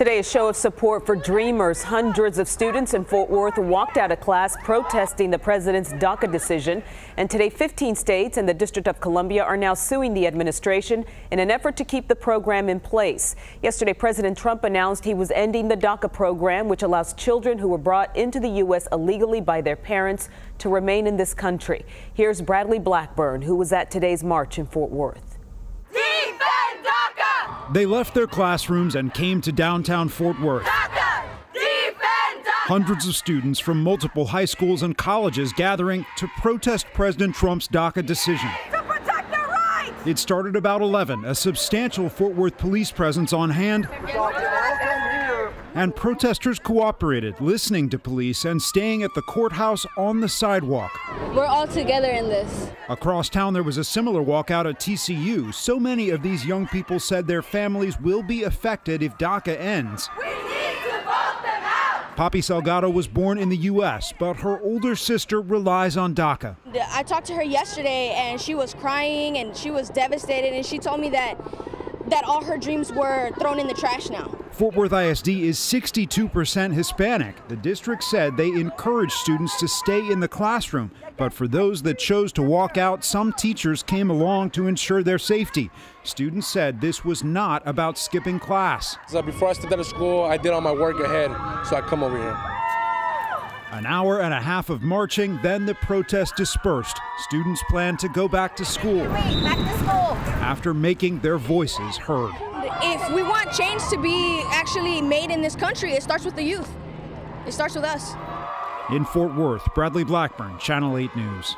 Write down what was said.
Today, a show of support for Dreamers. Hundreds of students in Fort Worth walked out of class protesting the president's DACA decision. And today, 15 states and the District of Columbia are now suing the administration in an effort to keep the program in place. Yesterday, President Trump announced he was ending the DACA program, which allows children who were brought into the U.S. illegally by their parents to remain in this country. Here's Bradley Blackburn, who was at today's march in Fort Worth. They left their classrooms and came to downtown Fort Worth. DACA! Defend DACA! Hundreds of students from multiple high schools and colleges gathering to protest President Trump's DACA decision. To protect their rights! It started about 11, a substantial Fort Worth police presence on hand, and protesters cooperated, listening to police and staying at the courthouse on the sidewalk. We're all together in this. Across town, there was a similar walkout at TCU. So many of these young people said their families will be affected if DACA ends. We need to vote them out! Poppy Salgado was born in the U.S., but her older sister relies on DACA. I talked to her yesterday, and she was crying, and she was devastated, and she told me that all her dreams were thrown in the trash now. Fort Worth ISD is 62% Hispanic. The district said they encouraged students to stay in the classroom, but for those that chose to walk out, some teachers came along to ensure their safety. Students said this was not about skipping class. So before I stepped out of school, I did all my work ahead, so I come over here. An hour and a half of marching, then the protest dispersed. Students plan to go back to school. Back to school. After making their voices heard. If we want change to be actually made in this country, it starts with the youth. It starts with us. In Fort Worth, Bradley Blackburn, Channel 8 News.